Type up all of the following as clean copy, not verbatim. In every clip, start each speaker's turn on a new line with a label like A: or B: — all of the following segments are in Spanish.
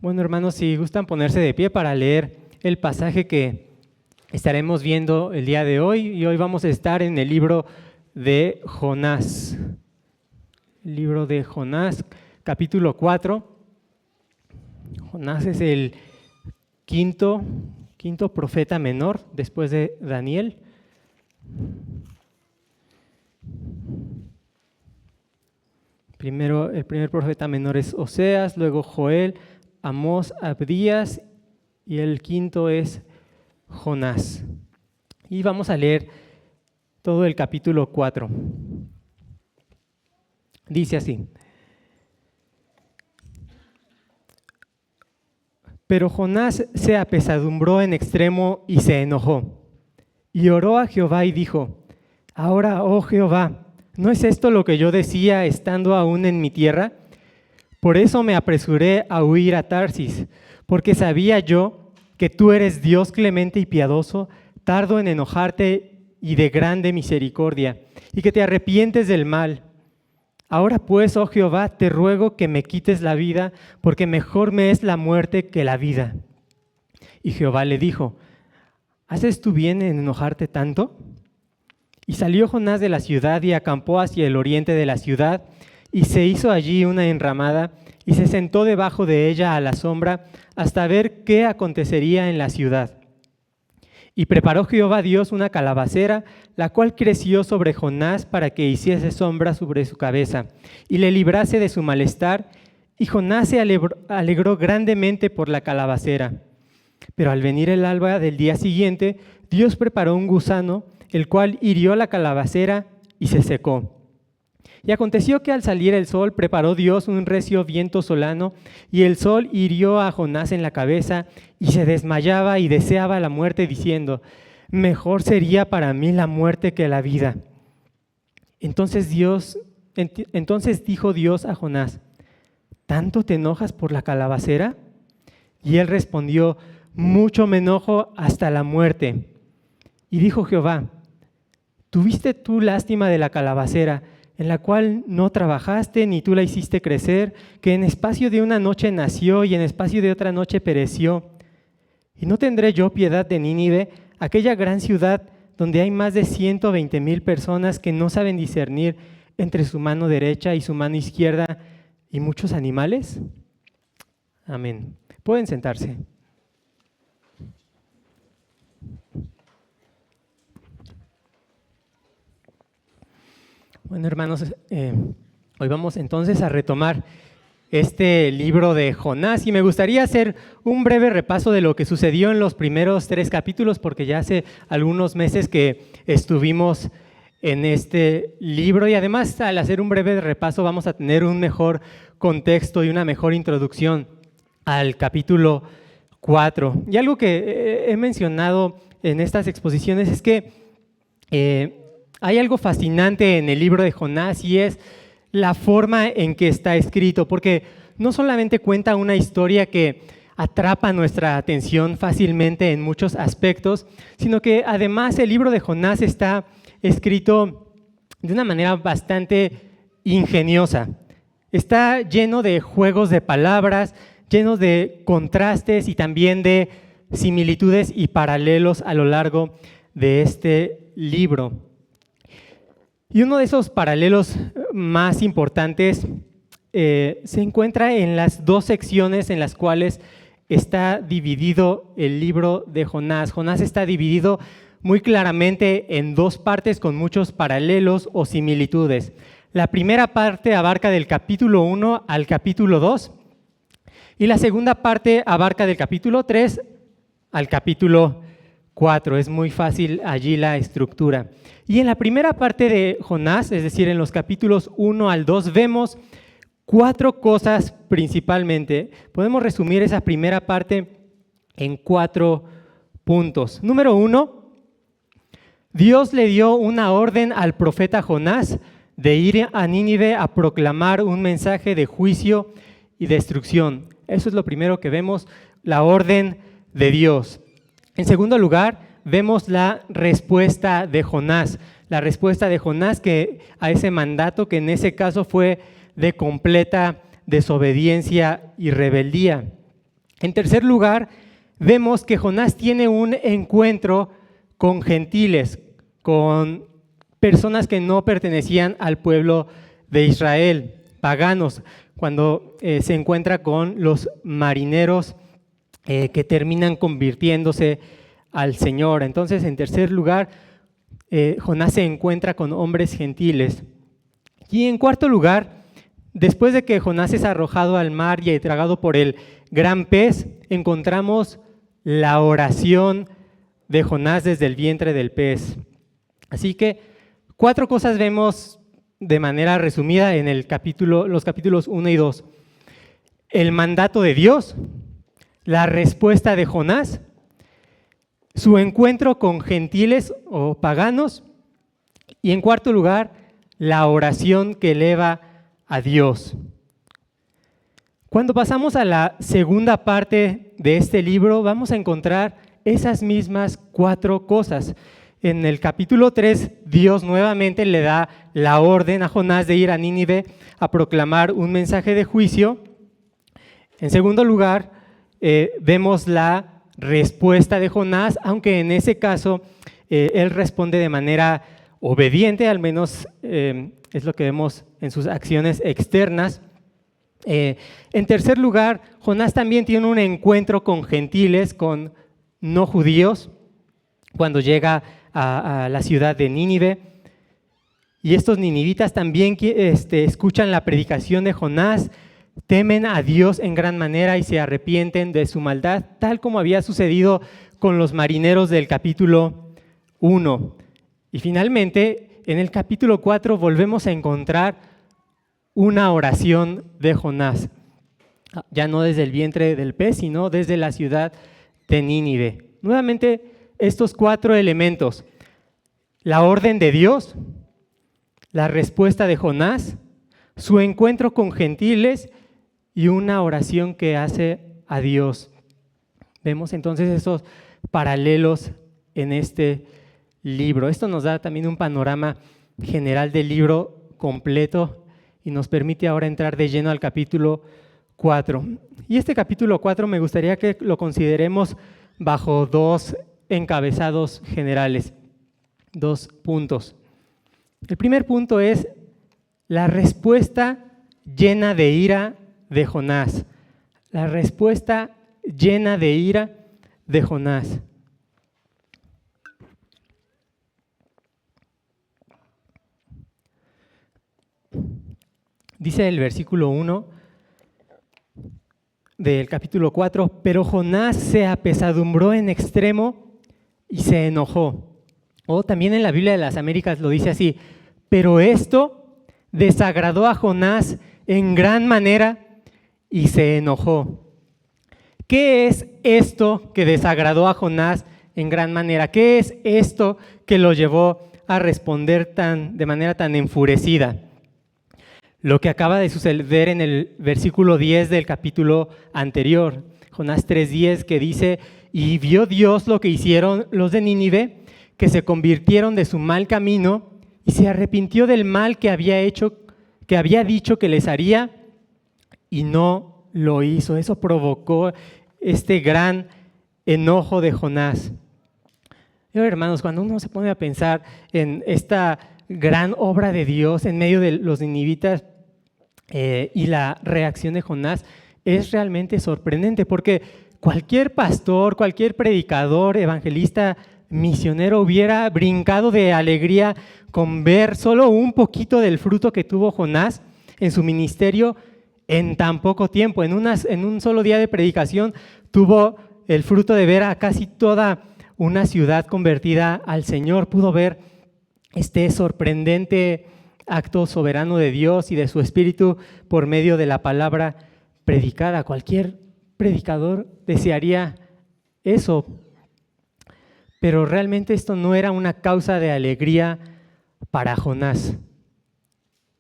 A: Bueno, hermanos, si gustan ponerse de pie para leer el pasaje que estaremos viendo el día de hoy. Y hoy vamos a estar en el libro de Jonás. El libro de Jonás, capítulo 4. Jonás es el quinto profeta menor después de Daniel. El primer profeta menor es Oseas, luego Joel, Amós, Abdías y el quinto es Jonás. Y vamos a leer todo el capítulo 4. Dice así: Pero Jonás se apesadumbró en extremo y se enojó. Y oró a Jehová y dijo: Ahora, oh Jehová, ¿no es esto lo que yo decía estando aún en mi tierra? Por eso me apresuré a huir a Tarsis, porque sabía yo que tú eres Dios clemente y piadoso, tardo en enojarte y de grande misericordia, y que te arrepientes del mal. Ahora pues, oh Jehová, te ruego que me quites la vida, porque mejor me es la muerte que la vida. Y Jehová le dijo: ¿Haces tú bien en enojarte tanto? Y salió Jonás de la ciudad y acampó hacia el oriente de la ciudad, y se hizo allí una enramada, y se sentó debajo de ella a la sombra, hasta ver qué acontecería en la ciudad. Y preparó Jehová Dios una calabacera, la cual creció sobre Jonás para que hiciese sombra sobre su cabeza, y le librase de su malestar, y Jonás se alegró grandemente por la calabacera. Pero al venir el alba del día siguiente, Dios preparó un gusano, el cual hirió la calabacera y se secó. Y aconteció que al salir el sol, preparó Dios un recio viento solano, y el sol hirió a Jonás en la cabeza, y se desmayaba y deseaba la muerte, diciendo: Mejor sería para mí la muerte que la vida. Entonces dijo Dios a Jonás: ¿Tanto te enojas por la calabacera? Y él respondió: Mucho me enojo hasta la muerte. Y dijo Jehová: ¿Tuviste tú lástima de la calabacera, en la cual no trabajaste ni tú la hiciste crecer, que en espacio de una noche nació y en espacio de otra noche pereció? ¿Y no tendré yo piedad de Nínive, aquella gran ciudad donde hay más de 120,000 personas que no saben discernir entre su mano derecha y su mano izquierda y muchos animales? Amén. Pueden sentarse. Bueno, hermanos, hoy vamos entonces a retomar este libro de Jonás y me gustaría hacer un breve repaso de lo que sucedió en los primeros 3 capítulos, porque ya hace algunos meses que estuvimos en este libro y además al hacer un breve repaso vamos a tener un mejor contexto y una mejor introducción al capítulo 4. Y algo que he mencionado en estas exposiciones es que hay algo fascinante en el libro de Jonás y es la forma en que está escrito, porque no solamente cuenta una historia que atrapa nuestra atención fácilmente en muchos aspectos, sino que además el libro de Jonás está escrito de una manera bastante ingeniosa. Está lleno de juegos de palabras, lleno de contrastes y también de similitudes y paralelos a lo largo de este libro. Y uno de esos paralelos más importantes se encuentra en las 2 secciones en las cuales está dividido el libro de Jonás. Jonás está dividido muy claramente en 2 partes con muchos paralelos o similitudes. La primera parte abarca del capítulo 1 al capítulo 2 y la segunda parte abarca del capítulo 3 al capítulo 4. Es muy fácil allí la estructura. Y en la primera parte de Jonás, es decir, en los capítulos 1 al 2, vemos 4 cosas principalmente. Podemos resumir esa primera parte en 4 puntos. Número 1, Dios le dio una orden al profeta Jonás de ir a Nínive a proclamar un mensaje de juicio y destrucción. Eso es lo primero que vemos, la orden de Dios. En segundo lugar, vemos la respuesta de Jonás. La respuesta de Jonás a ese mandato que en ese caso fue de completa desobediencia y rebeldía. En tercer lugar, vemos que Jonás tiene un encuentro con gentiles, con personas que no pertenecían al pueblo de Israel, paganos, cuando se encuentra con los marineros que terminan convirtiéndose al Señor. Entonces, en tercer lugar, Jonás se encuentra con hombres gentiles. Y en cuarto lugar, después de que Jonás es arrojado al mar y tragado por el gran pez, encontramos la oración de Jonás desde el vientre del pez. Así que 4 cosas vemos de manera resumida en los capítulos 1 y 2. El mandato de Dios, la respuesta de Jonás, su encuentro con gentiles o paganos, y en cuarto lugar, la oración que eleva a Dios. Cuando pasamos a la segunda parte de este libro, vamos a encontrar esas mismas 4 cosas. En el capítulo 3, Dios nuevamente le da la orden a Jonás de ir a Nínive a proclamar un mensaje de juicio. En segundo lugar, vemos la respuesta de Jonás, aunque en ese caso él responde de manera obediente, al menos es lo que vemos en sus acciones externas. En tercer lugar, Jonás también tiene un encuentro con gentiles, con no judíos, cuando llega a la ciudad de Nínive. Y estos ninivitas también escuchan la predicación de Jonás, temen a Dios en gran manera y se arrepienten de su maldad, tal como había sucedido con los marineros del capítulo 1. Y finalmente, en el capítulo 4 volvemos a encontrar una oración de Jonás, ya no desde el vientre del pez, sino desde la ciudad de Nínive. Nuevamente, estos 4 elementos: la orden de Dios, la respuesta de Jonás, su encuentro con gentiles y una oración que hace a Dios. Vemos entonces esos paralelos en este libro. Esto nos da también un panorama general del libro completo y nos permite ahora entrar de lleno al capítulo 4. Y este capítulo 4 me gustaría que lo consideremos bajo 2 encabezados generales, 2 puntos. El primer punto es la respuesta llena de ira de Jonás. La respuesta llena de ira de Jonás. Dice el versículo 1 del capítulo 4, pero Jonás se apesadumbró en extremo y se enojó. O también en la Biblia de las Américas lo dice así: pero esto desagradó a Jonás en gran manera y se enojó. ¿Qué es esto que desagradó a Jonás en gran manera? ¿Qué es esto que lo llevó a responder de manera tan enfurecida? Lo que acaba de suceder en el versículo 10 del capítulo anterior, Jonás 3:10, que dice: y vio Dios lo que hicieron los de Nínive, que se convirtieron de su mal camino y se arrepintió del mal que había dicho que les haría y no lo hizo. Eso provocó este gran enojo de Jonás. Hermanos, cuando uno se pone a pensar en esta gran obra de Dios en medio de los ninivitas y la reacción de Jonás, es realmente sorprendente, porque cualquier pastor, cualquier predicador, evangelista, misionero hubiera brincado de alegría con ver solo un poquito del fruto que tuvo Jonás en su ministerio en tan poco tiempo. En un solo día de predicación tuvo el fruto de ver a casi toda una ciudad convertida al Señor. Pudo ver este sorprendente acto soberano de Dios y de su Espíritu por medio de la palabra predicada. Cualquier predicador desearía eso. Pero realmente esto no era una causa de alegría para Jonás.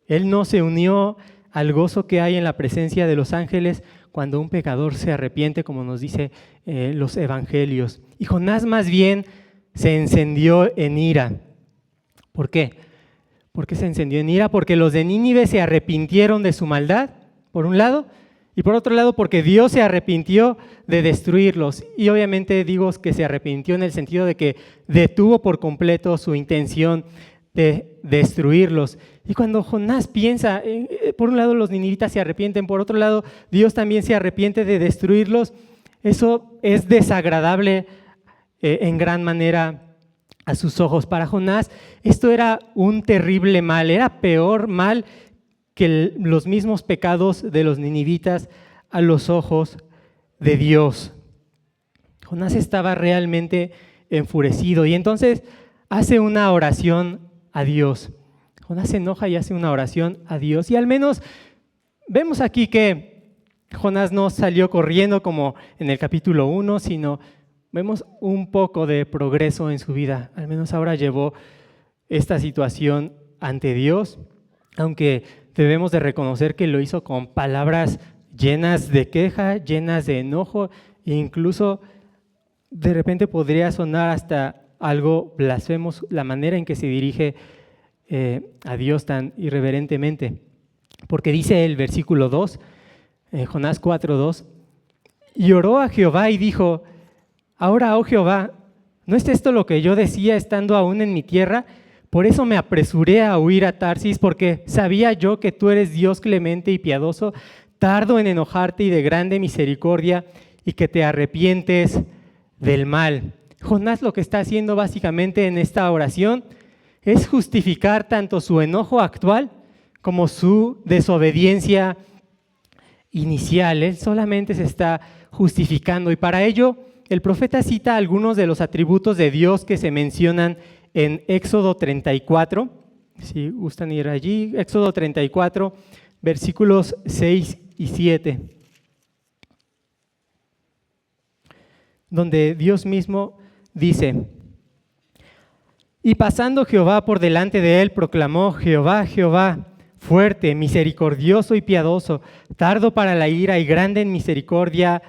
A: Él no se unió al gozo que hay en la presencia de los ángeles cuando un pecador se arrepiente, como nos dice los evangelios. Y Jonás más bien se encendió en ira. ¿Por qué? ¿Por qué se encendió en ira? Porque los de Nínive se arrepintieron de su maldad, por un lado, Y por otro lado, porque Dios se arrepintió de destruirlos. Y obviamente digo que se arrepintió en el sentido de que detuvo por completo su intención de destruirlos. Y cuando Jonás piensa, por un lado los ninivitas se arrepienten, por otro lado Dios también se arrepiente de destruirlos, eso es desagradable en gran manera a sus ojos. Para Jonás esto era un terrible mal, era peor mal que los mismos pecados de los ninivitas a los ojos de Dios. Jonás estaba realmente enfurecido y entonces hace una oración a Dios. Jonás se enoja y hace una oración a Dios. Y al menos vemos aquí que Jonás no salió corriendo como en el capítulo 1, sino vemos un poco de progreso en su vida. Al menos ahora llevó esta situación ante Dios, aunque debemos de reconocer que lo hizo con palabras llenas de queja, llenas de enojo, e incluso de repente podría sonar hasta algo blasfemo la manera en que se dirige a Dios tan irreverentemente. Porque dice el versículo 2, Jonás 4:2, y oró a Jehová y dijo: ahora, oh Jehová, ¿no es esto lo que yo decía estando aún en mi tierra? Por eso me apresuré a huir a Tarsis, porque sabía yo que tú eres Dios clemente y piadoso, tardo en enojarte y de grande misericordia, y que te arrepientes del mal. Jonás lo que está haciendo básicamente en esta oración es justificar tanto su enojo actual como su desobediencia inicial. Él solamente se está justificando, y para ello el profeta cita algunos de los atributos de Dios que se mencionan en Éxodo 34, si gustan ir allí, Éxodo 34, versículos 6 y 7, donde Dios mismo dice: y pasando Jehová por delante de él, proclamó: Jehová, Jehová, fuerte, misericordioso y piadoso, tardo para la ira y grande en misericordia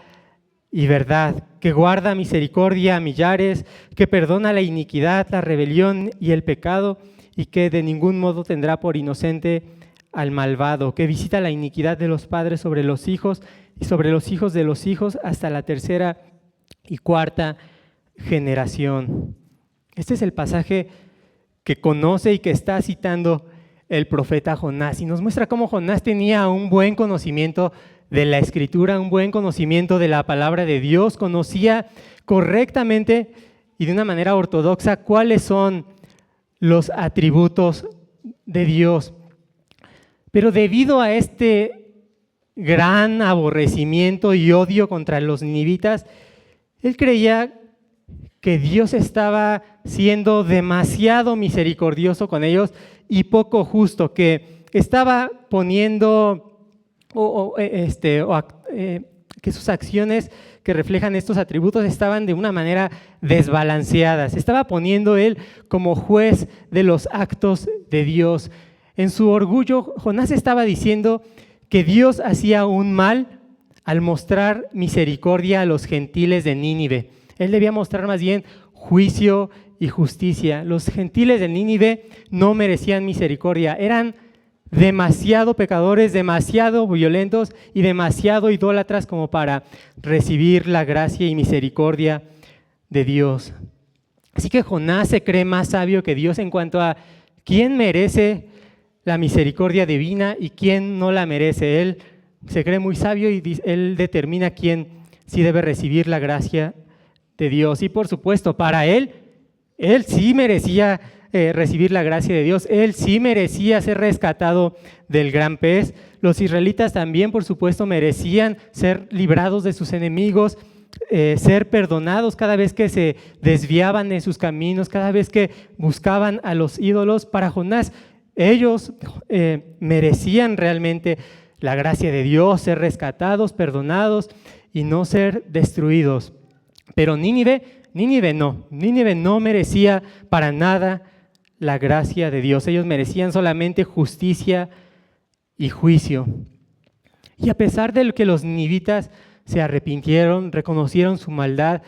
A: y verdad, que guarda misericordia a millares, que perdona la iniquidad, la rebelión y el pecado, y que de ningún modo tendrá por inocente al malvado, que visita la iniquidad de los padres sobre los hijos y sobre los hijos de los hijos hasta la tercera y cuarta generación. Este es el pasaje que conoce y que está citando el profeta Jonás, y nos muestra cómo Jonás tenía un buen conocimiento de la Escritura, un buen conocimiento de la palabra de Dios, conocía correctamente y de una manera ortodoxa cuáles son los atributos de Dios. Pero debido a este gran aborrecimiento y odio contra los ninivitas, él creía que Dios estaba siendo demasiado misericordioso con ellos y poco justo, que estaba poniendo que sus acciones que reflejan estos atributos estaban de una manera desbalanceadas. Se estaba poniendo él como juez de los actos de Dios. En su orgullo, Jonás estaba diciendo que Dios hacía un mal al mostrar misericordia a los gentiles de Nínive. Él debía mostrar más bien juicio y justicia. Los gentiles de Nínive no merecían misericordia, eran demasiado pecadores, demasiado violentos y demasiado idólatras como para recibir la gracia y misericordia de Dios. Así que Jonás se cree más sabio que Dios en cuanto a quién merece la misericordia divina y quién no la merece. Él se cree muy sabio y él determina quién sí debe recibir la gracia de Dios. Y por supuesto, para él sí merecía recibir la gracia de Dios. Él sí merecía ser rescatado del gran pez. Los israelitas también, por supuesto, merecían ser librados de sus enemigos, ser perdonados cada vez que se desviaban de sus caminos, cada vez que buscaban a los ídolos. Para Jonás, ellos merecían realmente la gracia de Dios, ser rescatados, perdonados y no ser destruidos. Pero Nínive no merecía para nada la gracia de Dios. Ellos merecían solamente justicia y juicio. Y a pesar de que los ninivitas se arrepintieron, reconocieron su maldad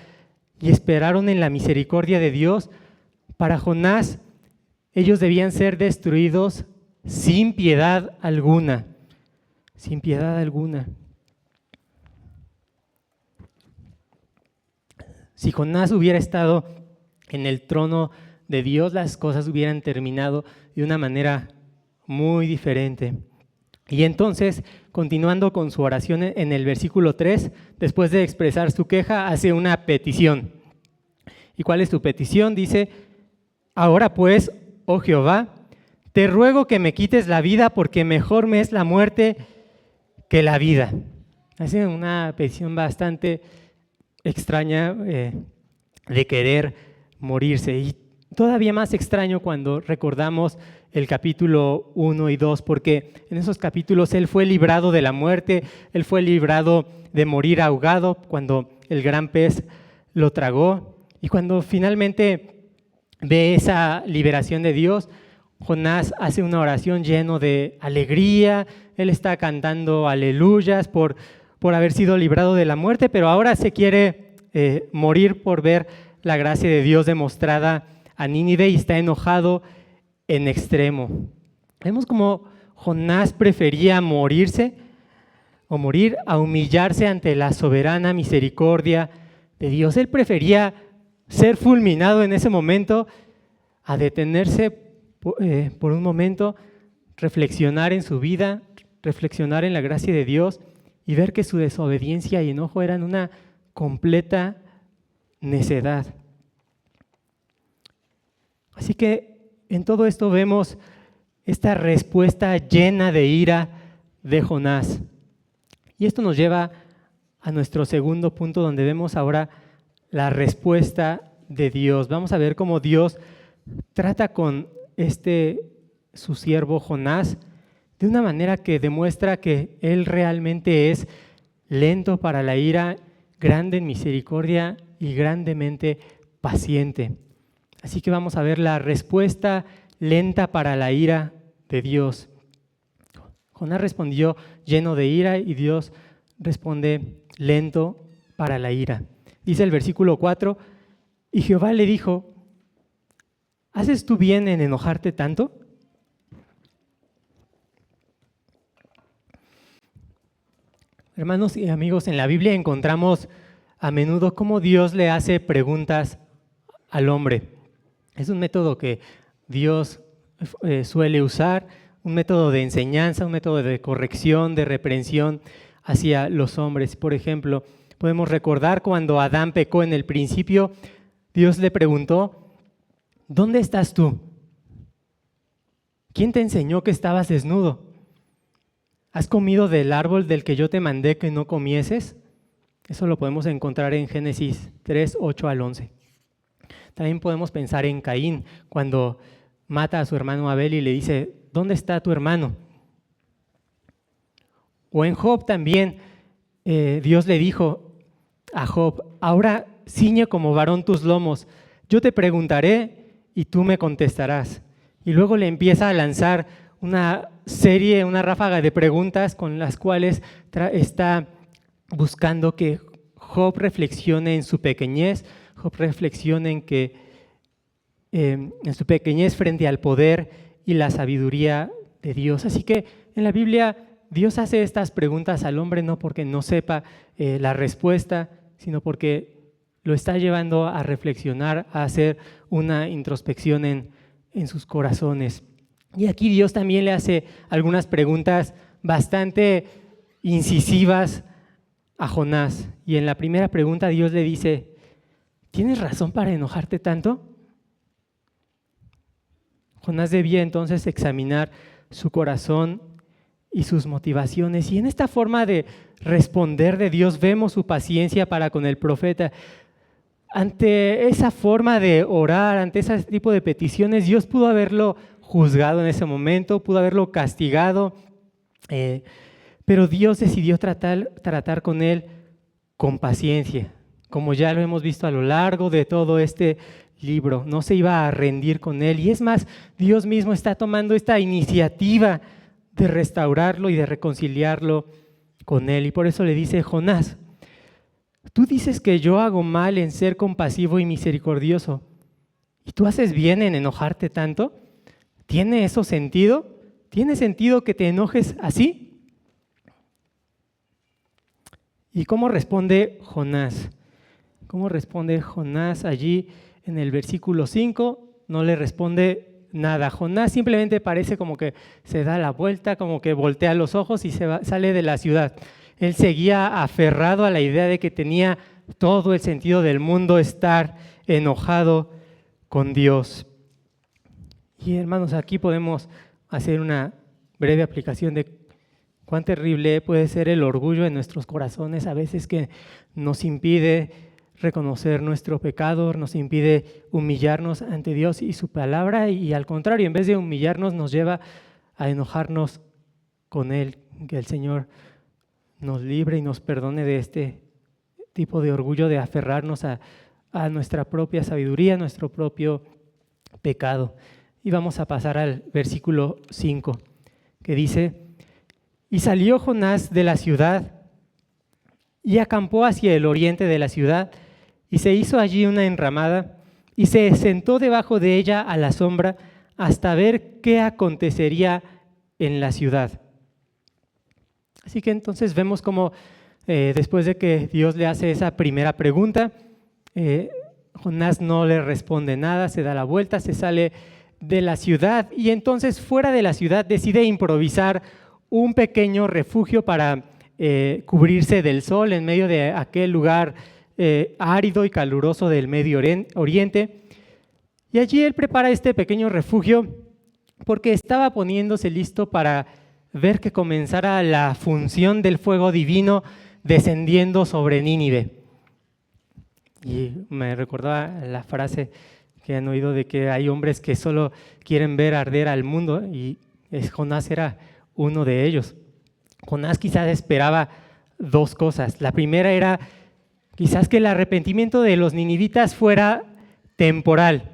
A: y esperaron en la misericordia de Dios, para Jonás ellos debían ser destruidos sin piedad alguna. Sin piedad alguna. Si Jonás hubiera estado en el trono de Dios, las cosas hubieran terminado de una manera muy diferente. Y entonces, continuando con su oración en el versículo 3, después de expresar su queja, hace una petición. ¿Y cuál es su petición? Dice: ahora pues, oh Jehová, te ruego que me quites la vida, porque mejor me es la muerte que la vida. Hace una petición bastante extraña de querer morirse. Y todavía más extraño cuando recordamos el capítulo 1 y 2, porque en esos capítulos él fue librado de la muerte, él fue librado de morir ahogado cuando el gran pez lo tragó. Y cuando finalmente ve esa liberación de Dios, Jonás hace una oración lleno de alegría, él está cantando aleluyas por haber sido librado de la muerte, pero ahora se quiere morir por ver la gracia de Dios demostrada a Nínive y está enojado en extremo. Vemos como Jonás prefería morirse o morir a humillarse ante la soberana misericordia de Dios. Él prefería ser fulminado en ese momento a detenerse por un momento, reflexionar en su vida, reflexionar en la gracia de Dios y ver que su desobediencia y enojo eran una completa necedad. Así que en todo esto vemos esta respuesta llena de ira de Jonás. Y esto nos lleva a nuestro segundo punto, donde vemos ahora la respuesta de Dios. Vamos a ver cómo Dios trata con su siervo Jonás de una manera que demuestra que él realmente es lento para la ira, grande en misericordia y grandemente paciente. Así que vamos a ver la respuesta lenta para la ira de Dios. Jonás respondió lleno de ira y Dios responde lento para la ira. Dice el versículo 4, y Jehová le dijo: ¿haces tú bien en enojarte tanto? Hermanos y amigos, en la Biblia encontramos a menudo cómo Dios le hace preguntas al hombre. Es un método que Dios suele usar, un método de enseñanza, un método de corrección, de reprensión hacia los hombres. Por ejemplo, podemos recordar cuando Adán pecó en el principio, Dios le preguntó: ¿dónde estás tú? ¿Quién te enseñó que estabas desnudo? ¿Has comido del árbol del que yo te mandé que no comieses? Eso lo podemos encontrar en Génesis 3, 8 al 11. También podemos pensar en Caín, cuando mata a su hermano Abel y le dice: ¿dónde está tu hermano? O en Job también, Dios le dijo a Job: ahora ciñe como varón tus lomos, yo te preguntaré y tú me contestarás. Y luego le empieza a lanzar una ráfaga de preguntas con las cuales está buscando que Job reflexione en su pequeñez, Job reflexione en su pequeñez frente al poder y la sabiduría de Dios. Así que en la Biblia Dios hace estas preguntas al hombre no porque no sepa la respuesta, sino porque lo está llevando a reflexionar, a hacer una introspección en sus corazones. Y aquí Dios también le hace algunas preguntas bastante incisivas a Jonás. Y en la primera pregunta Dios le dice: ¿tienes razón para enojarte tanto? Jonás debía entonces examinar su corazón y sus motivaciones. Y en esta forma de responder de Dios vemos su paciencia para con el profeta. Ante esa forma de orar, ante ese tipo de peticiones, Dios pudo haberlo juzgado en ese momento, pudo haberlo castigado, pero Dios decidió tratar con él con paciencia, como ya lo hemos visto a lo largo de todo este libro. No se iba a rendir con él, y es más, Dios mismo está tomando esta iniciativa de restaurarlo y de reconciliarlo con él. Y por eso le dice: Jonás, tú dices que yo hago mal en ser compasivo y misericordioso, ¿y tú haces bien en enojarte tanto? ¿Tiene eso sentido? ¿Tiene sentido que te enojes así? ¿Y cómo responde Jonás? ¿Cómo responde Jonás allí en el versículo 5? No le responde nada. Jonás simplemente parece como que se da la vuelta, como que voltea los ojos y sale de la ciudad. Él seguía aferrado a la idea de que tenía todo el sentido del mundo estar enojado con Dios. Y hermanos, aquí podemos hacer una breve aplicación de cuán terrible puede ser el orgullo en nuestros corazones, a veces que nos impide reconocer nuestro pecado, nos impide humillarnos ante Dios y su palabra, y al contrario, en vez de humillarnos, nos lleva a enojarnos con Él. Que el Señor nos libre y nos perdone de este tipo de orgullo, de aferrarnos a nuestra propia sabiduría, nuestro propio pecado. Y vamos a pasar al versículo 5, que dice: y salió Jonás de la ciudad y acampó hacia el oriente de la ciudad, y se hizo allí una enramada, y se sentó debajo de ella a la sombra hasta ver qué acontecería en la ciudad. Así que entonces vemos cómo después de que Dios le hace esa primera pregunta, Jonás no le responde nada, se da la vuelta, se sale de la ciudad, y entonces fuera de la ciudad decide improvisar un pequeño refugio para cubrirse del sol en medio de aquel lugar árido y caluroso del Medio Oriente. Y allí él prepara este pequeño refugio porque estaba poniéndose listo para ver que comenzara la función del fuego divino descendiendo sobre Nínive. Y me recordaba la frase que han oído de que hay hombres que solo quieren ver arder al mundo, y Jonás era uno de ellos. Jonás quizás esperaba dos cosas. La primera era quizás que el arrepentimiento de los ninivitas fuera temporal.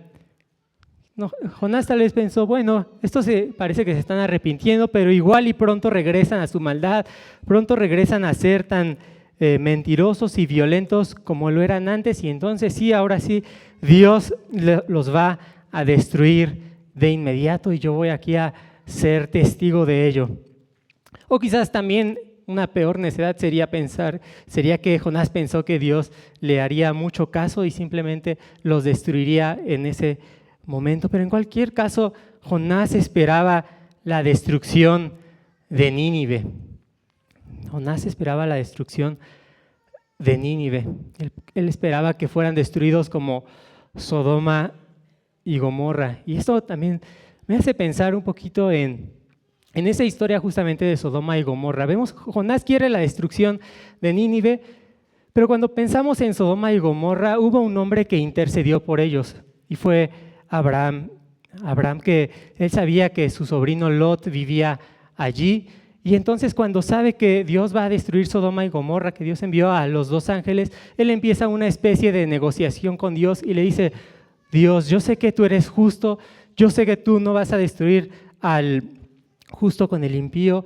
A: No, Jonás tal vez pensó, bueno, estos parece que se están arrepintiendo, pero igual y pronto regresan a su maldad, pronto regresan a ser tan mentirosos y violentos como lo eran antes, y entonces sí, ahora sí, Dios los va a destruir de inmediato y yo voy aquí a ser testigo de ello. O quizás también una peor necedad sería que Jonás pensó que Dios le haría mucho caso y simplemente los destruiría en ese momento. Pero en cualquier caso, Jonás esperaba la destrucción de Nínive. Jonás esperaba la destrucción de Nínive. Él esperaba que fueran destruidos como Sodoma y Gomorra. Y esto también me hace pensar un poquito en esa historia justamente de Sodoma y Gomorra. Vemos, Jonás quiere la destrucción de Nínive, pero cuando pensamos en Sodoma y Gomorra, hubo un hombre que intercedió por ellos, y fue Abraham. Abraham, que él sabía que su sobrino Lot vivía allí, y entonces cuando sabe que Dios va a destruir Sodoma y Gomorra, que Dios envió a los dos ángeles, él empieza una especie de negociación con Dios y le dice: Dios, yo sé que tú eres justo, yo sé que tú no vas a destruir al justo con el impío,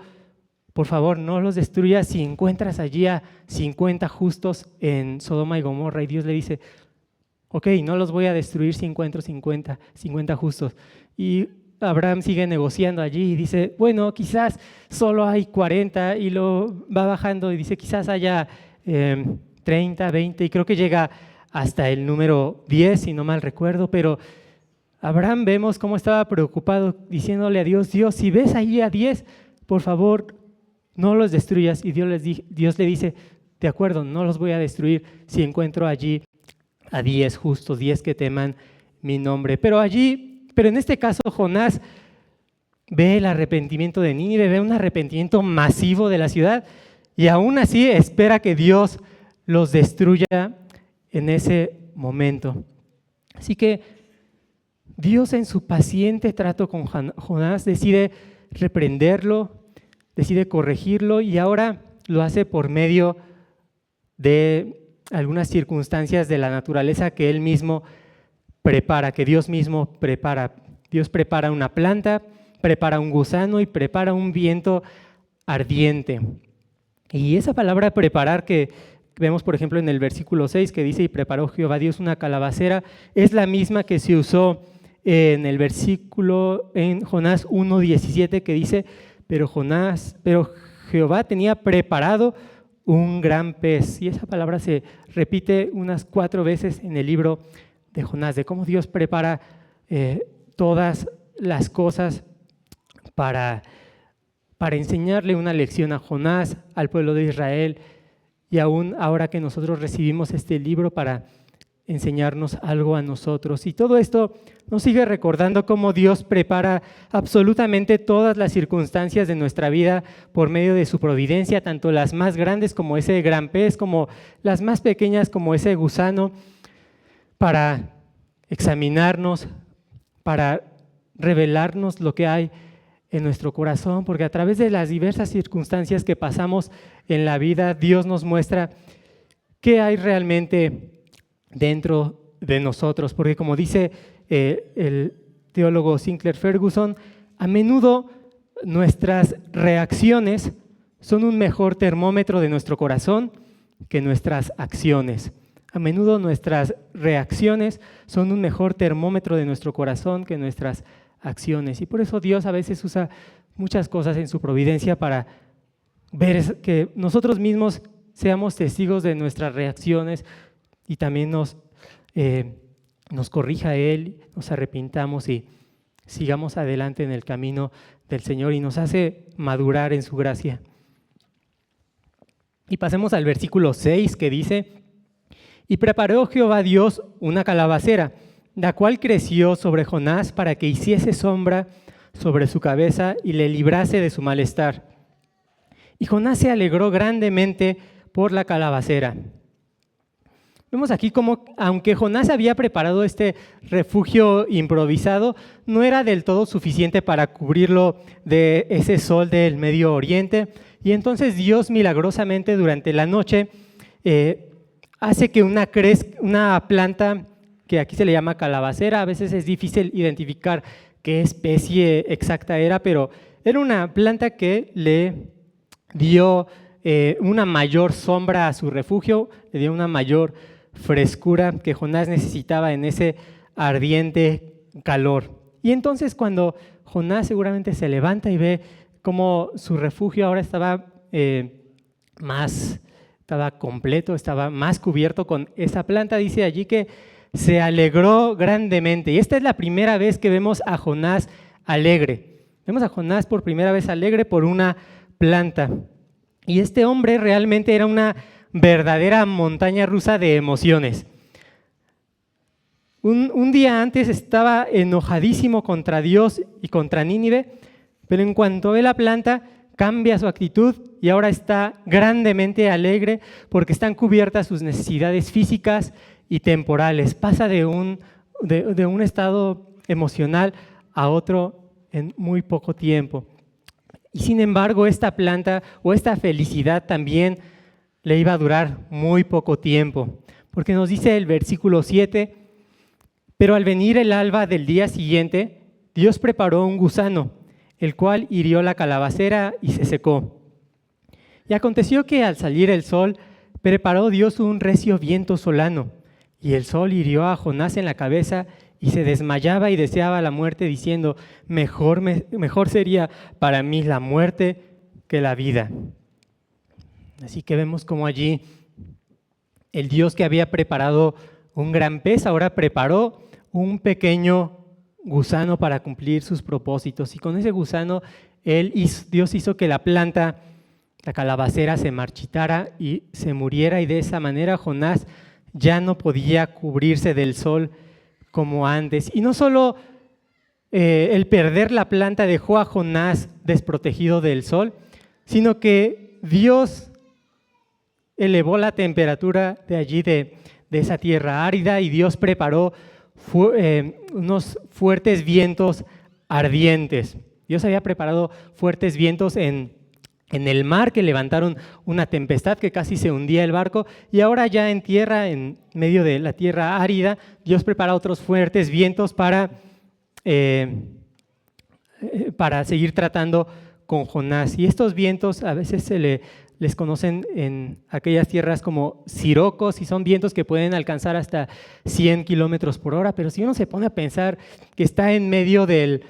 A: por favor no los destruyas si encuentras allí a 50 justos en Sodoma y Gomorra. Y Dios le dice: ok, no los voy a destruir si encuentro 50 justos. Y Abraham sigue negociando allí y dice: bueno, quizás solo hay 40, y lo va bajando y dice: quizás haya 30, 20, y creo que llega hasta el número 10, si no mal recuerdo, pero Abraham vemos cómo estaba preocupado diciéndole a Dios: Dios, si ves ahí a 10, por favor, no los destruyas. Y Dios le dice: de acuerdo, no los voy a destruir si encuentro allí a 10 justos, 10 que teman mi nombre. Pero en este caso Jonás ve el arrepentimiento de Nínive, ve un arrepentimiento masivo de la ciudad, y aún así espera que Dios los destruya en ese momento. Así que Dios, en su paciente trato con Jonás, decide reprenderlo, decide corregirlo, y ahora lo hace por medio de algunas circunstancias de la naturaleza que él mismo prepara, que Dios mismo prepara. Dios prepara una planta, prepara un gusano y prepara un viento ardiente. Y esa palabra preparar que vemos, por ejemplo, en el versículo 6, que dice: y preparó Jehová Dios una calabacera, es la misma que se usó en el versículo en Jonás 1:17, que dice: pero Jehová tenía preparado un gran pez. Y esa palabra se repite unas 4 veces en el libro de Jonás, de cómo Dios prepara todas las cosas para enseñarle una lección a Jonás, al pueblo de Israel, y aún ahora que nosotros recibimos este libro para enseñarnos algo a nosotros. Y todo esto nos sigue recordando cómo Dios prepara absolutamente todas las circunstancias de nuestra vida por medio de su providencia, tanto las más grandes como ese gran pez, como las más pequeñas como ese gusano, para examinarnos, para revelarnos lo que hay en nuestro corazón, porque a través de las diversas circunstancias que pasamos en la vida, Dios nos muestra qué hay realmente dentro de nosotros, porque como dice el teólogo Sinclair Ferguson, a menudo nuestras reacciones son un mejor termómetro de nuestro corazón que nuestras acciones. A menudo nuestras reacciones son un mejor termómetro de nuestro corazón que nuestras acciones. Y por eso Dios a veces usa muchas cosas en su providencia para ver que nosotros mismos seamos testigos de nuestras reacciones y también nos corrija Él, nos arrepintamos y sigamos adelante en el camino del Señor y nos hace madurar en su gracia. Y pasemos al versículo 6 que dice: y preparó Jehová Dios una calabacera, la cual creció sobre Jonás para que hiciese sombra sobre su cabeza y le librase de su malestar. Y Jonás se alegró grandemente por la calabacera. Vemos aquí cómo, aunque Jonás había preparado este refugio improvisado, no era del todo suficiente para cubrirlo de ese sol del Medio Oriente. Y entonces Dios milagrosamente durante la noche hace que una planta, que aquí se le llama calabacera, a veces es difícil identificar qué especie exacta era, pero era una planta que le dio una mayor sombra a su refugio, le dio una mayor frescura que Jonás necesitaba en ese ardiente calor. Y entonces cuando Jonás seguramente se levanta y ve cómo su refugio ahora estaba completo, estaba más cubierto con esa planta, dice allí que se alegró grandemente. Y esta es la primera vez que vemos a Jonás alegre. Vemos a Jonás por primera vez alegre por una planta. Y este hombre realmente era una verdadera montaña rusa de emociones. Un día antes estaba enojadísimo contra Dios y contra Nínive, pero en cuanto ve la planta, cambia su actitud y ahora está grandemente alegre porque están cubiertas sus necesidades físicas y temporales. Pasa de un estado emocional a otro en muy poco tiempo. Y sin embargo, esta planta o esta felicidad también le iba a durar muy poco tiempo, porque nos dice el versículo 7, pero al venir el alba del día siguiente, Dios preparó un gusano, el cual hirió la calabacera y se secó. Y aconteció que al salir el sol, preparó Dios un recio viento solano, y el sol hirió a Jonás en la cabeza y se desmayaba y deseaba la muerte, diciendo: mejor sería para mí la muerte que la vida. Así que vemos como allí el Dios que había preparado un gran pez, ahora preparó un pequeño gusano para cumplir sus propósitos. Y con ese gusano Dios hizo que la planta, la calabacera, se marchitara y se muriera, y de esa manera Jonás ya no podía cubrirse del sol como antes. Y no solo el perder la planta dejó a Jonás desprotegido del sol, sino que Dios elevó la temperatura de allí, de esa tierra árida, y Dios preparó unos fuertes vientos ardientes. Dios había preparado fuertes vientos en el mar que levantaron una tempestad que casi se hundía el barco, y ahora ya en tierra, en medio de la tierra árida, Dios prepara otros fuertes vientos para seguir tratando con Jonás. Y estos vientos a veces les conocen en aquellas tierras como sirocos, y son vientos que pueden alcanzar hasta 100 kilómetros por hora, pero si uno se pone a pensar que está en medio del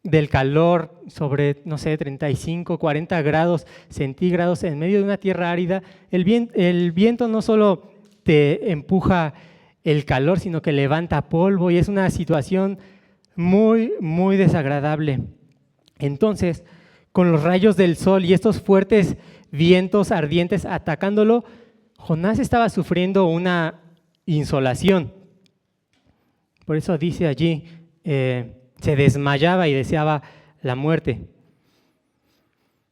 A: del calor sobre, no sé, 35, 40 grados centígrados en medio de una tierra árida, el viento no solo te empuja el calor, sino que levanta polvo y es una situación muy, muy desagradable. Entonces, con los rayos del sol y estos fuertes vientos ardientes atacándolo, Jonás estaba sufriendo una insolación. Por eso dice allí, se desmayaba y deseaba la muerte.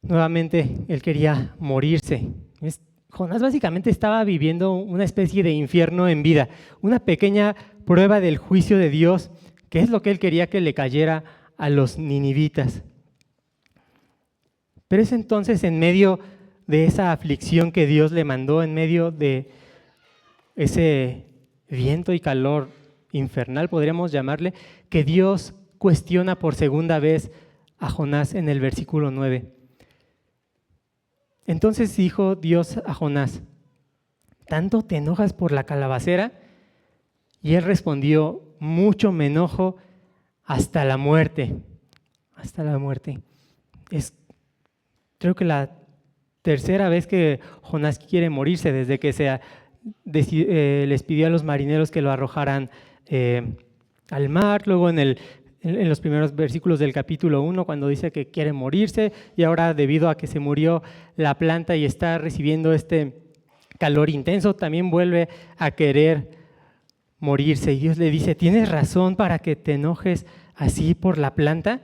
A: Nuevamente, él quería morirse. Jonás básicamente estaba viviendo una especie de infierno en vida, una pequeña prueba del juicio de Dios, que es lo que él quería que le cayera a los ninivitas. Pero es entonces en medio de esa aflicción que Dios le mandó, en medio de ese viento y calor infernal, podríamos llamarle, que Dios cuestiona por segunda vez a Jonás en el versículo 9. Entonces dijo Dios a Jonás, ¿tanto te enojas por la calabacera? Y él respondió, mucho me enojo hasta la muerte. Hasta la muerte. Creo que la tercera vez que Jonás quiere morirse, desde que les pidió a los marineros que lo arrojaran al mar, luego en los primeros versículos del capítulo 1, cuando dice que quiere morirse, y ahora debido a que se murió la planta y está recibiendo este calor intenso, también vuelve a querer morirse. Y Dios le dice, ¿tienes razón para que te enojes así por la planta?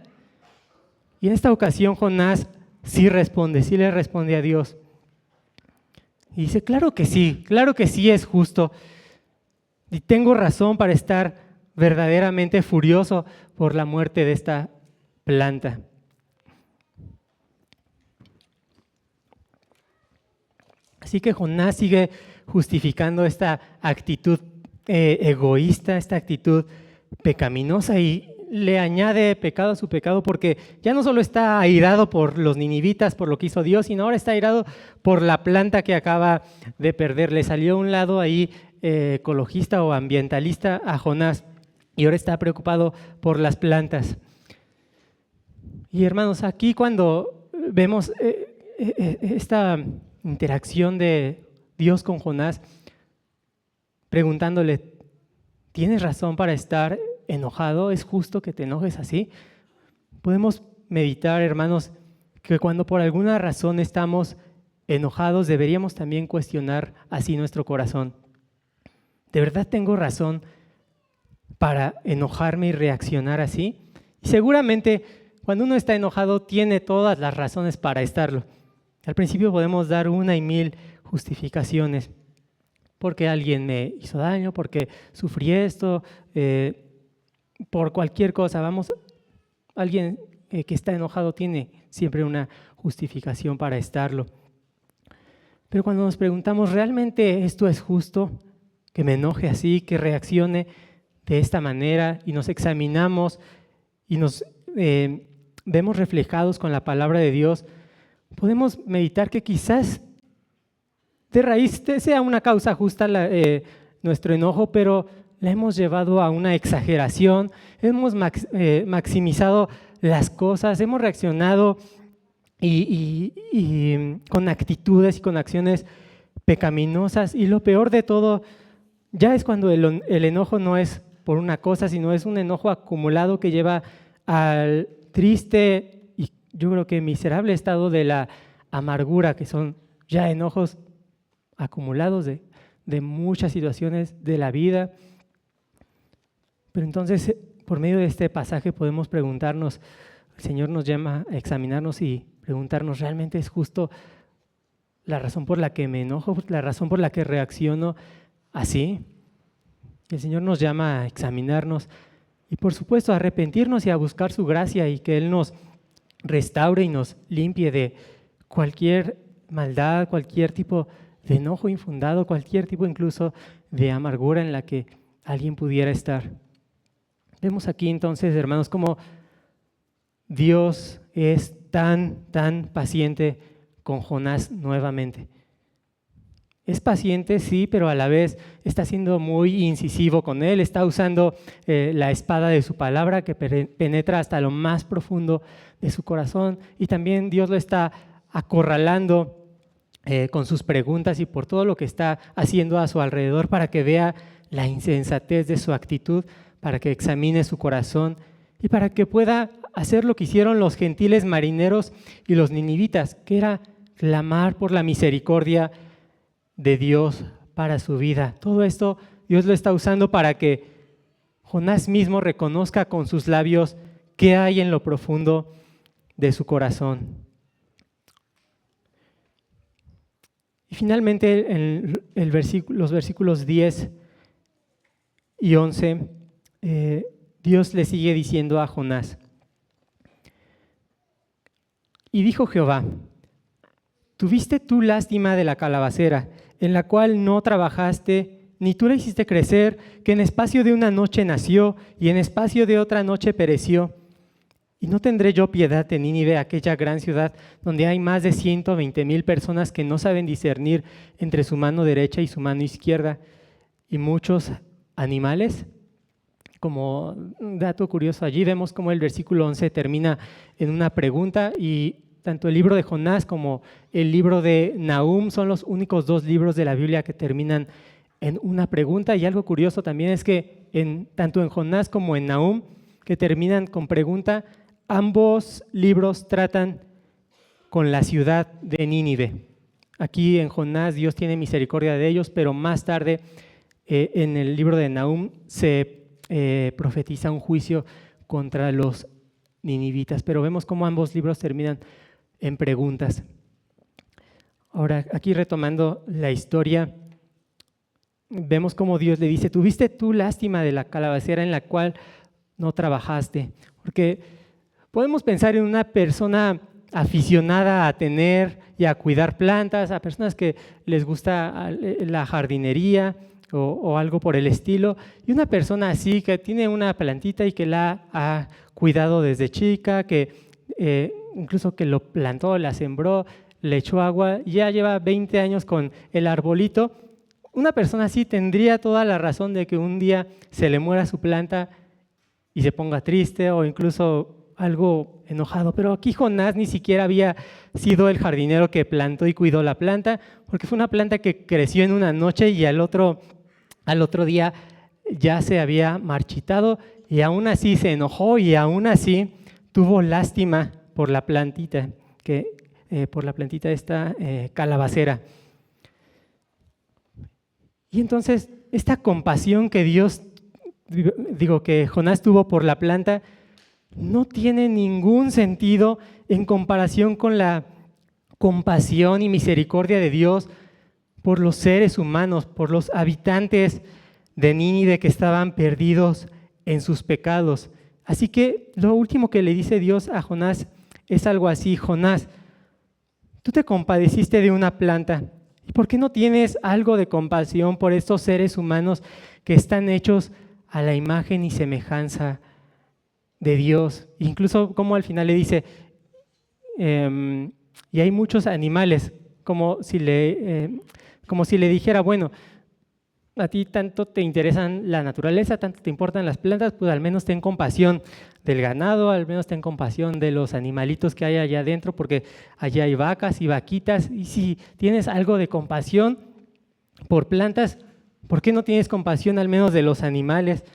A: Y en esta ocasión Jonás sí le responde a Dios. Y dice, claro que sí es justo. Y tengo razón para estar verdaderamente furioso por la muerte de esta planta. Así que Jonás sigue justificando esta actitud egoísta, esta actitud pecaminosa, y le añade pecado a su pecado, porque ya no solo está airado por los ninivitas, por lo que hizo Dios, sino ahora está airado por la planta que acaba de perder. Le salió un lado ahí ecologista o ambientalista a Jonás, y ahora está preocupado por las plantas. Y hermanos, aquí cuando vemos esta interacción de Dios con Jonás, preguntándole, ¿tienes razón para estar enojado? ¿Es justo que te enojes así? Podemos meditar, hermanos, que cuando por alguna razón estamos enojados, deberíamos también cuestionar así nuestro corazón. ¿De verdad tengo razón para enojarme y reaccionar así? Y seguramente cuando uno está enojado tiene todas las razones para estarlo. Al principio podemos dar una y mil justificaciones. Porque alguien me hizo daño, porque sufrí esto, por cualquier cosa. Alguien que está enojado tiene siempre una justificación para estarlo. Pero cuando nos preguntamos, ¿realmente esto es justo? Que me enoje así, que reaccione de esta manera, y nos examinamos y nos vemos reflejados con la palabra de Dios, podemos meditar que quizás de raíz sea una causa justa nuestro enojo, pero la hemos llevado a una exageración, hemos maximizado las cosas, hemos reaccionado y con actitudes y con acciones pecaminosas. Y lo peor de todo ya es cuando el enojo no es por una cosa, sino es un enojo acumulado que lleva al triste y yo creo que miserable estado de la amargura, que son ya enojos acumulados de muchas situaciones de la vida. Pero entonces, por medio de este pasaje podemos preguntarnos, el Señor nos llama a examinarnos y preguntarnos, ¿realmente es justo la razón por la que me enojo, la razón por la que reacciono así? El Señor nos llama a examinarnos y por supuesto a arrepentirnos y a buscar su gracia, y que Él nos restaure y nos limpie de cualquier maldad, cualquier tipo de enojo infundado, cualquier tipo incluso de amargura en la que alguien pudiera estar. Vemos aquí entonces, hermanos, cómo Dios es tan paciente con Jonás nuevamente. Es paciente, sí, pero a la vez está siendo muy incisivo con él, está usando la espada de su palabra que penetra hasta lo más profundo de su corazón, y también Dios lo está acorralando con sus preguntas y por todo lo que está haciendo a su alrededor para que vea la insensatez de su actitud, para que examine su corazón y para que pueda hacer lo que hicieron los gentiles marineros y los ninivitas, que era clamar por la misericordia de Dios para su vida. Todo esto Dios lo está usando para que Jonás mismo reconozca con sus labios qué hay en lo profundo de su corazón. Y finalmente en los versículos 10 y 11, Dios le sigue diciendo a Jonás: y dijo Jehová, ¿tuviste tú lástima de la calabacera, en la cual no trabajaste, ni tú la hiciste crecer, que en espacio de una noche nació, y en espacio de otra noche pereció? ¿Y no tendré yo piedad de Nínive, aquella gran ciudad, donde hay más de 120,000 personas que no saben discernir entre su mano derecha y su mano izquierda, y muchos animales? Como un dato curioso, allí vemos cómo el versículo 11 termina en una pregunta, y tanto el libro de Jonás como el libro de Nahum son los únicos dos libros de la Biblia que terminan en una pregunta. Y algo curioso también es que tanto en Jonás como en Nahum, que terminan con pregunta, ambos libros tratan con la ciudad de Nínive. Aquí en Jonás Dios tiene misericordia de ellos, pero más tarde en el libro de Nahum se profetiza un juicio contra los ninivitas, pero vemos cómo ambos libros terminan en preguntas. Ahora, aquí retomando la historia, vemos cómo Dios le dice: ¿tuviste tú lástima de la calabacera en la cual no trabajaste? Porque podemos pensar en una persona aficionada a tener y a cuidar plantas, a personas que les gusta la jardinería o algo por el estilo, y una persona así que tiene una plantita y que la ha cuidado desde chica, que incluso que lo plantó, la sembró, le echó agua, ya lleva 20 años con el arbolito. Una persona así tendría toda la razón de que un día se le muera su planta y se ponga triste o incluso algo enojado. Pero aquí Jonás ni siquiera había sido el jardinero que plantó y cuidó la planta, porque fue una planta que creció en una noche y al otro día ya se había marchitado, y aún así se enojó y aún así tuvo lástima por la plantita, esta calabacera. Y entonces esta compasión que que Jonás tuvo por la planta no tiene ningún sentido en comparación con la compasión y misericordia de Dios por los seres humanos, por los habitantes de Nínive que estaban perdidos en sus pecados. Así que lo último que le dice Dios a Jonás es algo así: Jonás, tú te compadeciste de una planta, ¿y por qué no tienes algo de compasión por estos seres humanos que están hechos a la imagen y semejanza de Dios? Incluso como al final le dice, y hay muchos animales, como si le dijera, bueno, a ti tanto te interesan la naturaleza, tanto te importan las plantas, pues al menos ten compasión del ganado, al menos ten compasión de los animalitos que hay allá adentro, porque allá hay vacas y vaquitas, y si tienes algo de compasión por plantas, ¿por qué no tienes compasión al menos de los animales?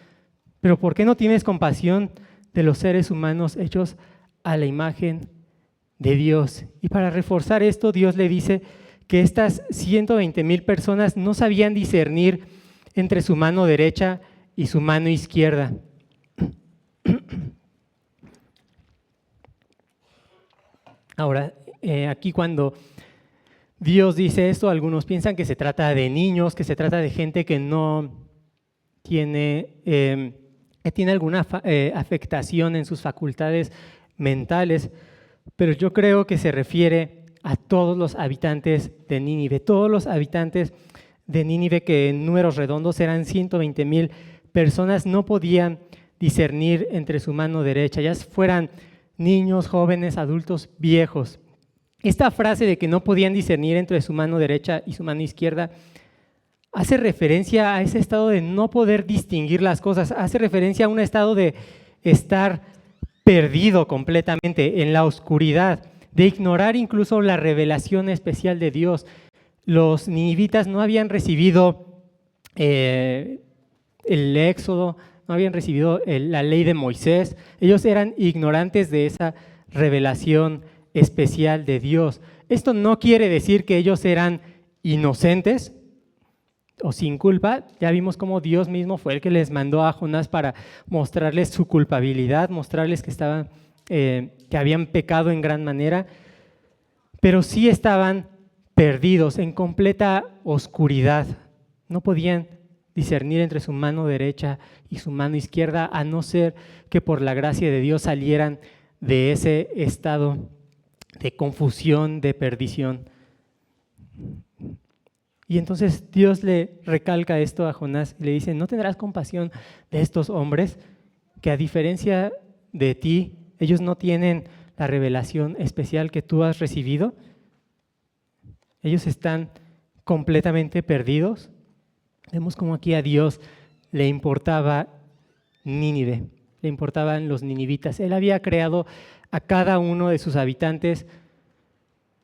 A: Pero ¿por qué no tienes compasión de los seres humanos hechos a la imagen de Dios? Y para reforzar esto, Dios le dice que estas 120,000 personas no sabían discernir entre su mano derecha y su mano izquierda. Ahora, aquí cuando Dios dice esto, algunos piensan que se trata de niños, que se trata de gente que no tiene, alguna afectación en sus facultades mentales, pero yo creo que se refiere a todos los habitantes de Nínive, todos los habitantes de Nínive, que en números redondos eran 120,000 personas, no podían discernir entre su mano derecha, ya fueran niños, jóvenes, adultos, viejos. Esta frase de que no podían discernir entre su mano derecha y su mano izquierda hace referencia a ese estado de no poder distinguir las cosas, hace referencia a un estado de estar perdido completamente en la oscuridad, de ignorar incluso la revelación especial de Dios. Los ninivitas no habían recibido el Éxodo, no habían recibido la ley de Moisés, ellos eran ignorantes de esa revelación especial de Dios. Esto no quiere decir que ellos eran inocentes o sin culpa. Ya vimos cómo Dios mismo fue el que les mandó a Jonás para mostrarles su culpabilidad, mostrarles que habían pecado en gran manera, pero sí estaban perdidos en completa oscuridad. No podían discernir entre su mano derecha y su mano izquierda, a no ser que por la gracia de Dios salieran de ese estado de confusión, de perdición. Y entonces Dios le recalca esto a Jonás y le dice: ¿no tendrás compasión de estos hombres que, a diferencia de ti, ellos no tienen la revelación especial que tú has recibido? Ellos están completamente perdidos. Vemos como aquí a Dios le importaba Nínive, le importaban los ninivitas. Él había creado a cada uno de sus habitantes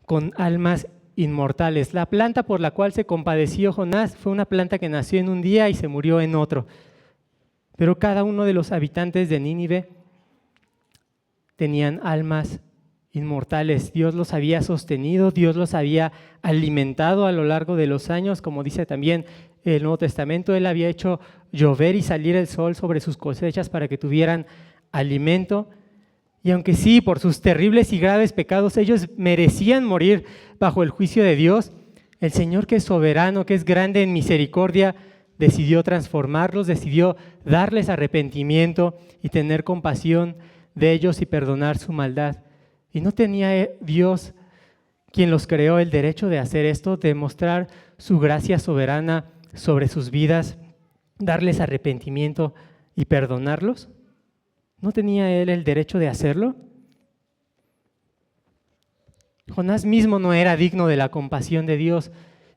A: con almas inmortales. La planta por la cual se compadeció Jonás fue una planta que nació en un día y se murió en otro. Pero cada uno de los habitantes de Nínive tenían almas inmortales. Dios los había sostenido, Dios los había alimentado a lo largo de los años, como dice también el Nuevo Testamento. Él había hecho llover y salir el sol sobre sus cosechas para que tuvieran alimento. Y aunque sí, por sus terribles y graves pecados, ellos merecían morir bajo el juicio de Dios, el Señor, que es soberano, que es grande en misericordia, decidió transformarlos, decidió darles arrepentimiento y tener compasión de ellos y perdonar su maldad. Y no tenía Dios, quien los creó, el derecho de hacer esto, de mostrar su gracia soberana sobre sus vidas, darles arrepentimiento y perdonarlos. ¿No tenía él el derecho de hacerlo? Jonás mismo no era digno de la compasión de Dios.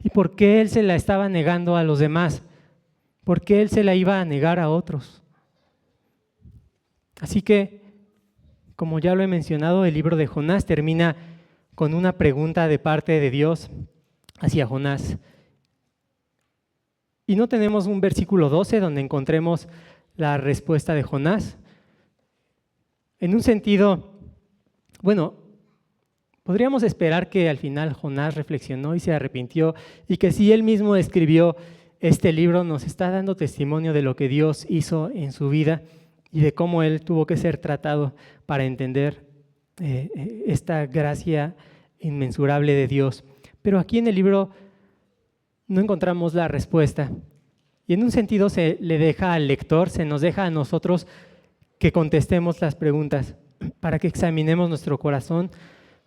A: ¿Y por qué él se la estaba negando a los demás? ¿Por qué él se la iba a negar a otros? Así que, como ya lo he mencionado, el libro de Jonás termina con una pregunta de parte de Dios hacia Jonás. Y no tenemos un versículo 12 donde encontremos la respuesta de Jonás. En un sentido, bueno, podríamos esperar que al final Jonás reflexionó y se arrepintió, y que si él mismo escribió este libro, nos está dando testimonio de lo que Dios hizo en su vida y de cómo él tuvo que ser tratado para entender esta gracia inmensurable de Dios. Pero aquí en el libro no encontramos la respuesta. Y en un sentido se le deja al lector, se nos deja a nosotros que contestemos las preguntas, para que examinemos nuestro corazón,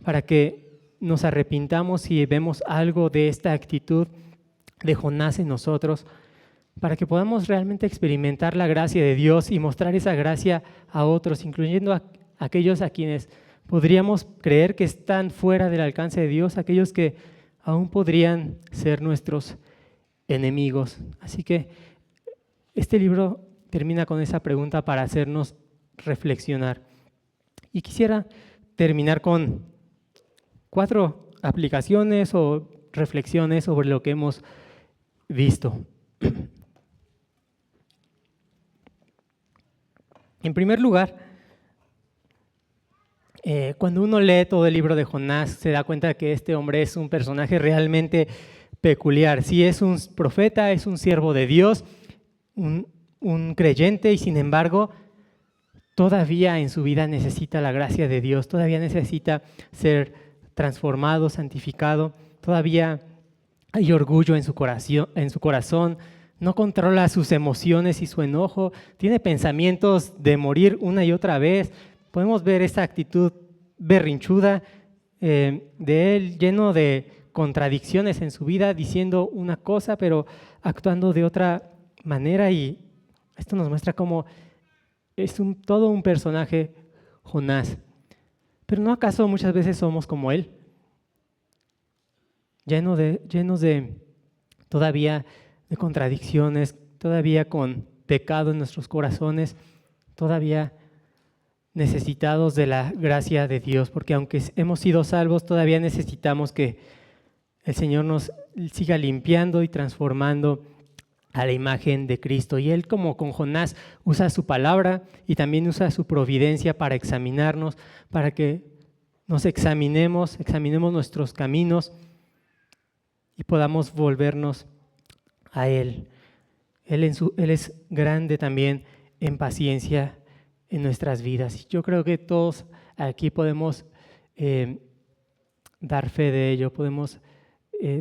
A: para que nos arrepintamos y vemos algo de esta actitud de Jonás en nosotros, para que podamos realmente experimentar la gracia de Dios y mostrar esa gracia a otros, incluyendo a aquellos a quienes podríamos creer que están fuera del alcance de Dios, aquellos que aún podrían ser nuestros enemigos. Así que este libro termina con esa pregunta para hacernos reflexionar. Y quisiera terminar con 4 aplicaciones o reflexiones sobre lo que hemos visto. En primer lugar, cuando uno lee todo el libro de Jonás, se da cuenta que este hombre es un personaje realmente peculiar. Sí, es un profeta, es un siervo de Dios, un creyente, y sin embargo, todavía en su vida necesita la gracia de Dios, todavía necesita ser transformado, santificado, todavía hay orgullo en su corazón, no controla sus emociones y su enojo, tiene pensamientos de morir una y otra vez. Podemos ver esa actitud berrinchuda de él, lleno de contradicciones en su vida, diciendo una cosa pero actuando de otra manera, y esto nos muestra cómo es todo un personaje Jonás. Pero ¿no acaso muchas veces somos como él? llenos de todavía de contradicciones, todavía con pecado en nuestros corazones, todavía necesitados de la gracia de Dios, porque aunque hemos sido salvos, todavía necesitamos que el Señor nos siga limpiando y transformando a la imagen de Cristo. Y Él, como con Jonás, usa su palabra y también usa su providencia para examinarnos, para que nos examinemos nuestros caminos y podamos volvernos a Él. Él es grande también en paciencia en nuestras vidas. Yo creo que todos aquí podemos dar fe de ello, podemos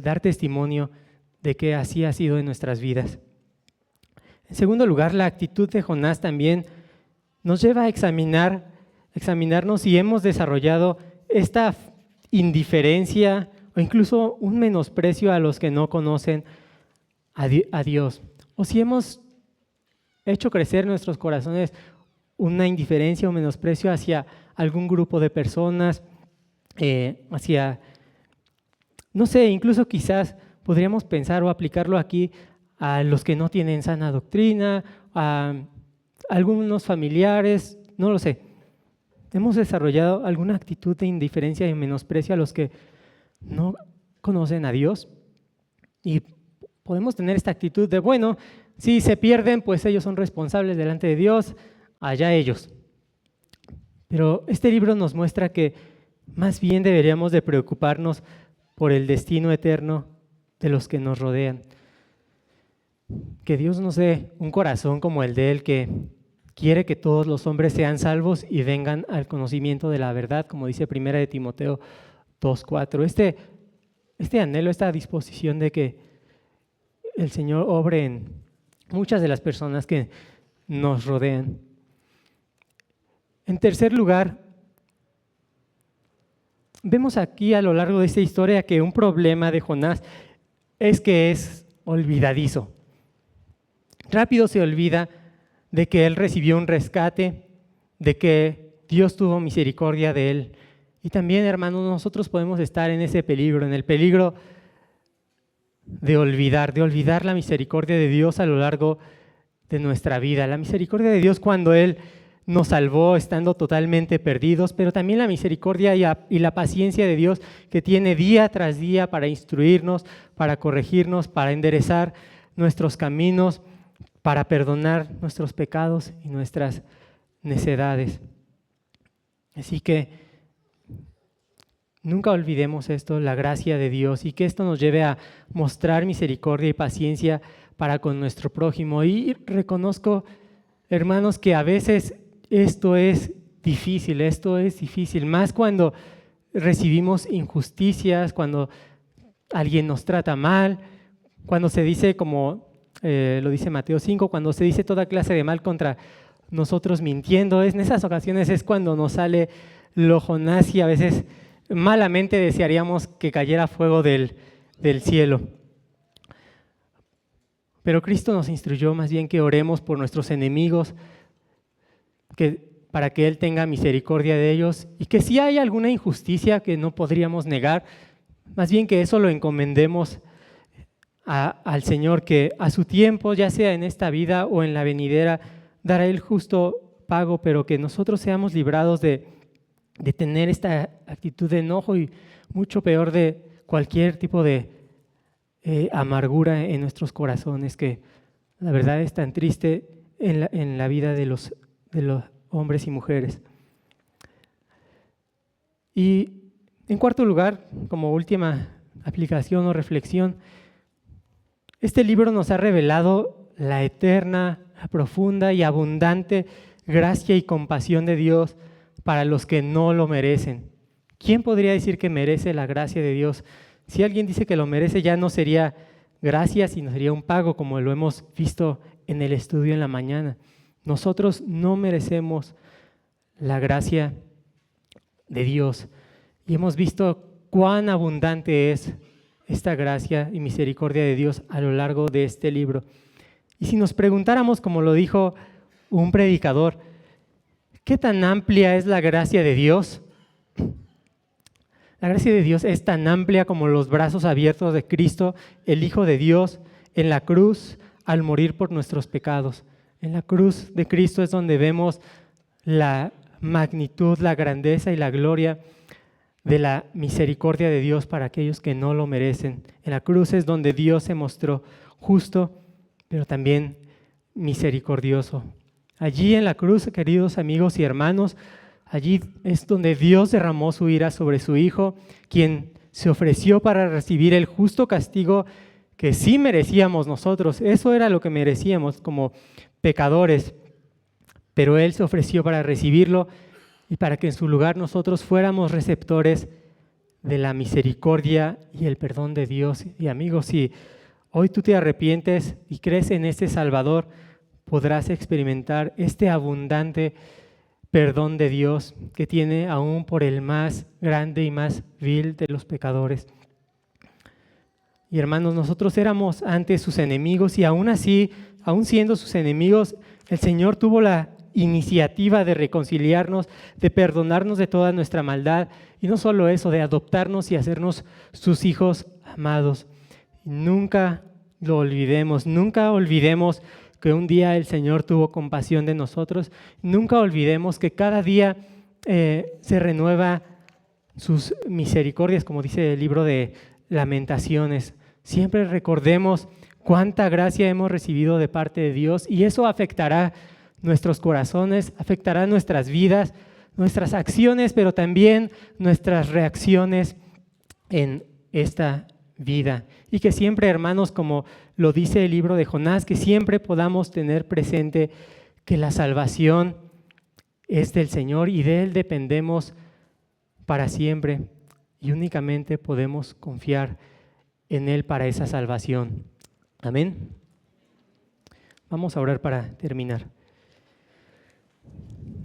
A: dar testimonio de que así ha sido en nuestras vidas. En segundo lugar, la actitud de Jonás también nos lleva a examinarnos si hemos desarrollado esta indiferencia o incluso un menosprecio a los que no conocen a Dios. O si hemos hecho crecer en nuestros corazones una indiferencia o menosprecio hacia algún grupo de personas, hacia, no sé, incluso quizás podríamos pensar o aplicarlo aquí a los que no tienen sana doctrina, a algunos familiares, no lo sé. Hemos desarrollado alguna actitud de indiferencia y menosprecio a los que no conocen a Dios y podemos tener esta actitud de, bueno, si se pierden, pues ellos son responsables delante de Dios, allá ellos. Pero este libro nos muestra que más bien deberíamos de preocuparnos por el destino eterno de los que nos rodean. Que Dios nos dé un corazón como el de Él, que quiere que todos los hombres sean salvos y vengan al conocimiento de la verdad, como dice 1 de Timoteo 2:4. Este anhelo, esta disposición de que el Señor obre en muchas de las personas que nos rodean. En tercer lugar, vemos aquí a lo largo de esta historia que un problema de Jonás es que es olvidadizo. Rápido se olvida de que él recibió un rescate, de que Dios tuvo misericordia de él. Y también, hermanos, nosotros podemos estar en ese peligro, en el peligro de olvidar la misericordia de Dios a lo largo de nuestra vida. La misericordia de Dios cuando Él nos salvó estando totalmente perdidos, pero también la misericordia y la paciencia de Dios que tiene día tras día para instruirnos, para corregirnos, para enderezar nuestros caminos, para perdonar nuestros pecados y nuestras necedades. Así que nunca olvidemos esto, la gracia de Dios, y que esto nos lleve a mostrar misericordia y paciencia para con nuestro prójimo. Y reconozco, hermanos, que a veces esto es difícil, más cuando recibimos injusticias, cuando alguien nos trata mal, cuando se dice, como lo dice Mateo 5, cuando se dice toda clase de mal contra nosotros mintiendo. En esas ocasiones es cuando nos sale lo Jonás y a veces malamente desearíamos que cayera fuego del cielo. Pero Cristo nos instruyó más bien que oremos por nuestros enemigos, para que Él tenga misericordia de ellos, y que si hay alguna injusticia que no podríamos negar, más bien que eso lo encomendemos al Señor, que a su tiempo, ya sea en esta vida o en la venidera, dará el justo pago, pero que nosotros seamos librados de tener esta actitud de enojo y mucho peor de cualquier tipo de amargura en nuestros corazones, que la verdad es tan triste en la vida de los hombres y mujeres. Y en cuarto lugar, como última aplicación o reflexión, este libro nos ha revelado la eterna, la profunda y abundante gracia y compasión de Dios para los que no lo merecen. ¿Quién podría decir que merece la gracia de Dios? Si alguien dice que lo merece, ya no sería gracia, sino sería un pago, como lo hemos visto en el estudio en la mañana. Nosotros no merecemos la gracia de Dios y hemos visto cuán abundante es esta gracia y misericordia de Dios a lo largo de este libro. Y si nos preguntáramos, como lo dijo un predicador, ¿qué tan amplia es la gracia de Dios? La gracia de Dios es tan amplia como los brazos abiertos de Cristo, el Hijo de Dios, en la cruz al morir por nuestros pecados. En la cruz de Cristo es donde vemos la magnitud, la grandeza y la gloria de la misericordia de Dios para aquellos que no lo merecen. En la cruz es donde Dios se mostró justo, pero también misericordioso. Allí en la cruz, queridos amigos y hermanos, allí es donde Dios derramó su ira sobre su Hijo, quien se ofreció para recibir el justo castigo que sí merecíamos nosotros. Eso era lo que merecíamos como pecadores, pero Él se ofreció para recibirlo y para que en su lugar nosotros fuéramos receptores de la misericordia y el perdón de Dios. Y amigos, si hoy tú te arrepientes y crees en este Salvador, podrás experimentar este abundante perdón de Dios que tiene aún por el más grande y más vil de los pecadores. Y hermanos, nosotros éramos antes sus enemigos y aún así, aún siendo sus enemigos, el Señor tuvo la iniciativa de reconciliarnos, de perdonarnos de toda nuestra maldad y no solo eso, de adoptarnos y hacernos sus hijos amados. Nunca lo olvidemos, nunca olvidemos que un día el Señor tuvo compasión de nosotros, nunca olvidemos que cada día se renueva sus misericordias, como dice el libro de Lamentaciones. Siempre recordemos cuánta gracia hemos recibido de parte de Dios y eso afectará nuestros corazones, afectará nuestras vidas, nuestras acciones, pero también nuestras reacciones en esta vida. Y que siempre, hermanos, como lo dice el libro de Jonás, que siempre podamos tener presente que la salvación es del Señor y de Él dependemos para siempre y únicamente podemos confiar en Él para esa salvación. Amén. Vamos a orar para terminar.